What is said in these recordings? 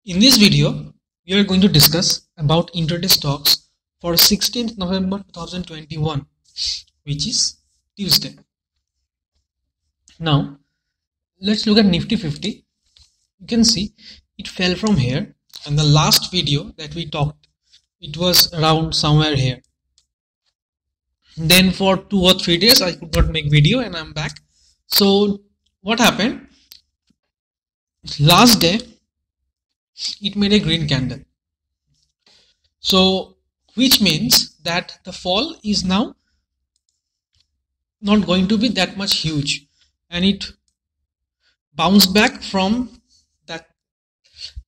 In this video, we are going to discuss about intraday stocks for 16th November 2021, which is Tuesday. Now, let's look at Nifty 50. You can see it fell from here, and the last video that we talked, it was around somewhere here. Then for 2 or 3 days, I could not make video, and I'm back. So what happened? Last day, it made a green candle. So which means that the fall is now not going to be that much huge, and it bounced back from that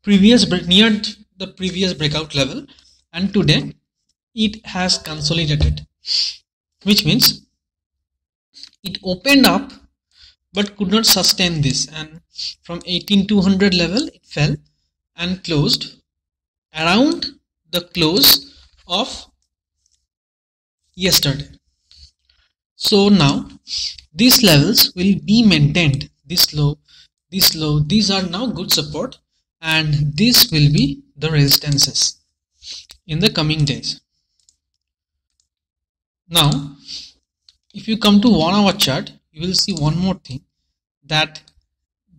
near the previous breakout level, and today it has consolidated, which means it opened up but could not sustain this, and from 18200 level it fell and closed around the close of yesterday. So now these levels will be maintained, this low, these are now good support, and this will be the resistances in the coming days. Now if you come to 1 hour chart, you will see one more thing, that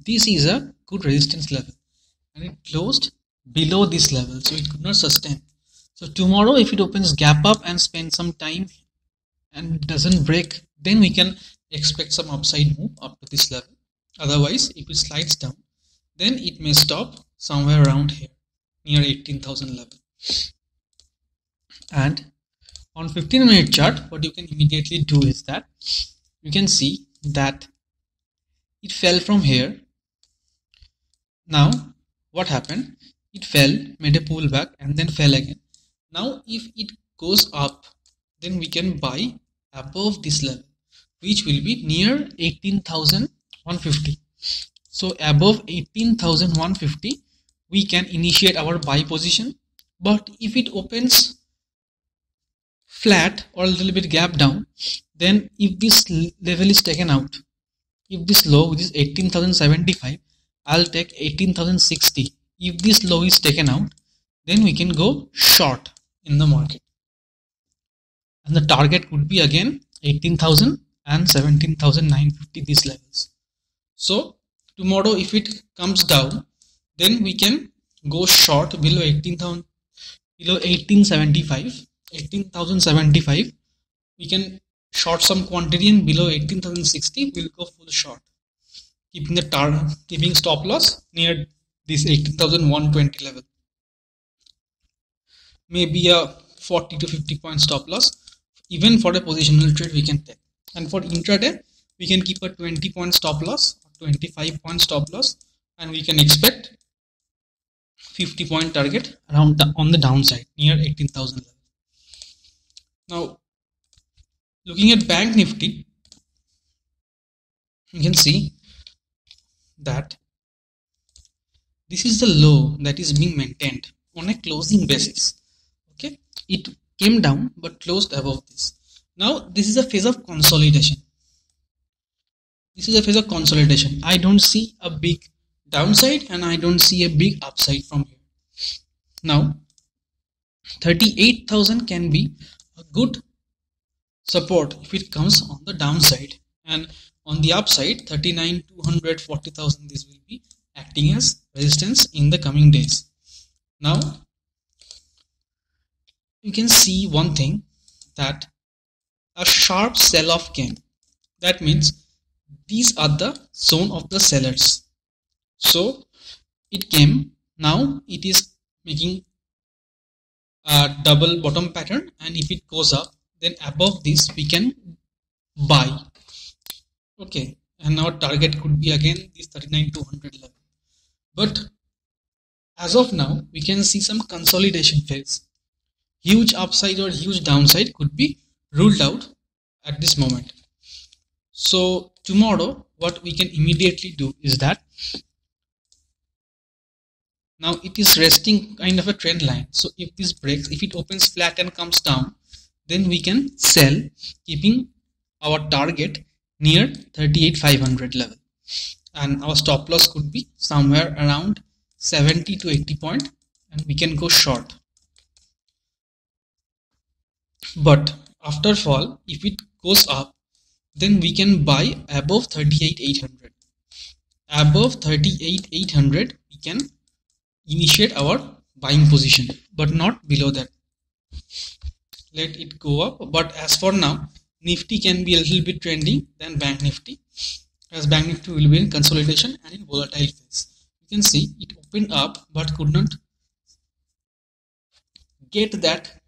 this is a good resistance level and it closed below this level, so it could not sustain. So tomorrow if it opens gap up and spend some time and doesn't break, then we can expect some upside move up to this level. Otherwise, if it slides down, then it may stop somewhere around here near 18,000 level. And on 15-minute chart, what you can immediately do is that you can see that it fell from here. Now what happened? It fell, made a pullback, and then fell again. Now if it goes up, then we can buy above this level, which will be near 18,150. So above 18,150 we can initiate our buy position. But if it opens flat or a little bit gap down, then if this level is taken out, if this low, which is 18,075, I'll take 18,060. If this low is taken out, then we can go short in the market, and the target could be again 18,000 and 17,950, these levels. So tomorrow if it comes down, then we can go short below 18,000, below 18,075. We can short some quantity, and below 18,060 we'll go full short, keeping the target, keeping stop loss near this 18,120 level. Maybe a 40 to 50 point stop loss. Even for a positional trade we can take, and for intraday we can keep a 20 point stop loss or 25 point stop loss, and we can expect 50 point target around on the downside near 18,000 level. Now looking at Bank Nifty, you can see that this is the low that is being maintained on a closing basis. Okay, it came down but closed above this. Now this is a phase of consolidation. I don't see a big downside and I don't see a big upside from here. Now 38,000 can be a good support if it comes on the downside, and on the upside 39,200, 40,000, this will be acting as resistance in the coming days. Now you can see one thing, that a sharp sell-off came. That means these are the zone of the sellers. So it came, now it is making a double bottom pattern, and if it goes up, then above this we can buy. Okay, and our target could be again this 39,200 level. But as of now we can see some consolidation phase. Huge upside or huge downside could be ruled out at this moment. So tomorrow what we can immediately do is that, now it is resting kind of a trend line. So if this breaks, if it opens flat and comes down, then we can sell, keeping our target near 38,500 level, and our stop loss could be somewhere around 70 to 80 point and we can go short. But after fall, if it goes up, then we can buy above 38,800. Above 38,800 we can initiate our buying position, but not below that. Let it go up. But as for now, Nifty can be a little bit trending than Bank Nifty, as Bank Nifty will be in consolidation and in volatile phase. You can see it opened up but could not get that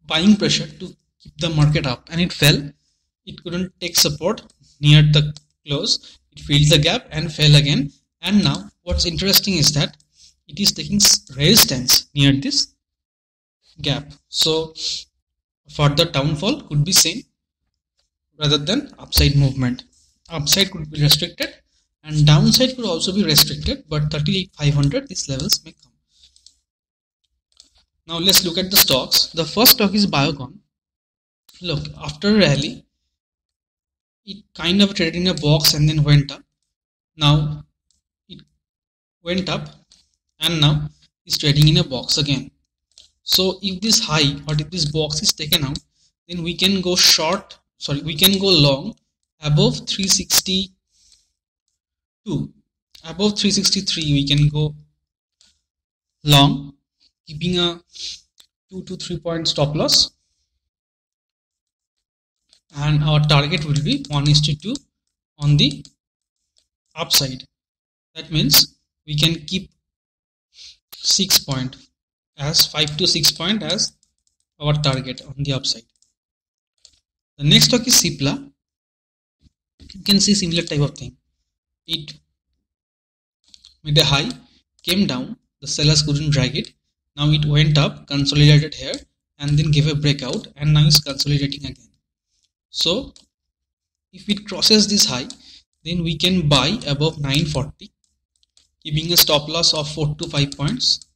buying pressure to keep the market up, and it fell. It couldn't take support near the close. It filled the gap and fell again. And now what's interesting is that it is taking resistance near this gap. So further downfall could be seen rather than upside movement. Upside could be restricted and downside could also be restricted, but 38,500 these levels may come. Now let's look at the stocks. The first stock is Biocon. Look, after a rally, it kind of traded in a box and then went up. Now it went up and now it's trading in a box again. So if this high or if this box is taken out, then we can go short, we can go long above 362. Above 363 we can go long, keeping a 2 to 3 point stop loss, and our target will be 1:2 on the upside. That means we can keep 6 point as 5 to 6 point as our target on the upside. The next stock is Cipla. You can see similar type of thing. It made a high, came down, the sellers couldn't drag it. Now it went up, consolidated here and then gave a breakout, and now it's consolidating again. So if it crosses this high, then we can buy above 940, keeping a stop loss of 4 to 5 points,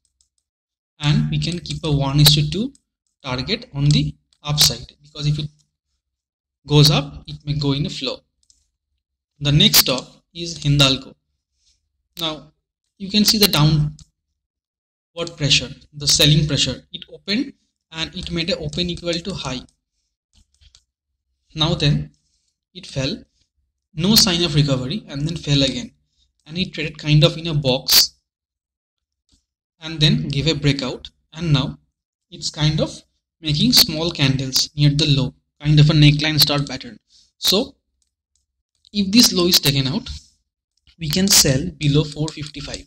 and we can keep a 1:2 target on the upside, because if it goes up it may go in a flow. The next stock is Hindalco. Now you can see the downward pressure, the selling pressure. It opened and it made an open equal to high. Now then it fell, no sign of recovery, and then fell again, and it traded kind of in a box and then gave a breakout, and now it's kind of making small candles near the low, kind of a neckline star pattern. So if this low is taken out, we can sell below 455.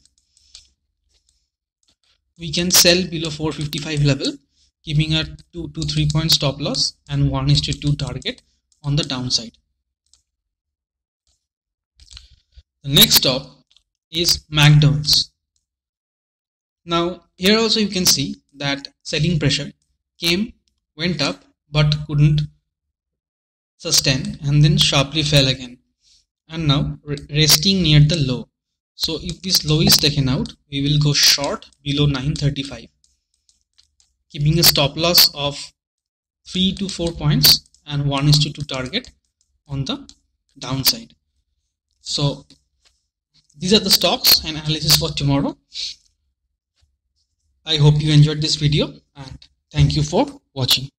We can sell below 455 level, keeping a 2 to 3 point stop loss and 1:2 target on the downside. The next stock is McDonald's. Now here also you can see that selling pressure came, went up but couldn't sustain, and then sharply fell again, and now resting near the low. So if this low is taken out, we will go short below 935, keeping a stop loss of 3 to 4 points and 1:2 target on the downside. So these are the stocks and analysis for tomorrow. I hope you enjoyed this video, and thank you for watching.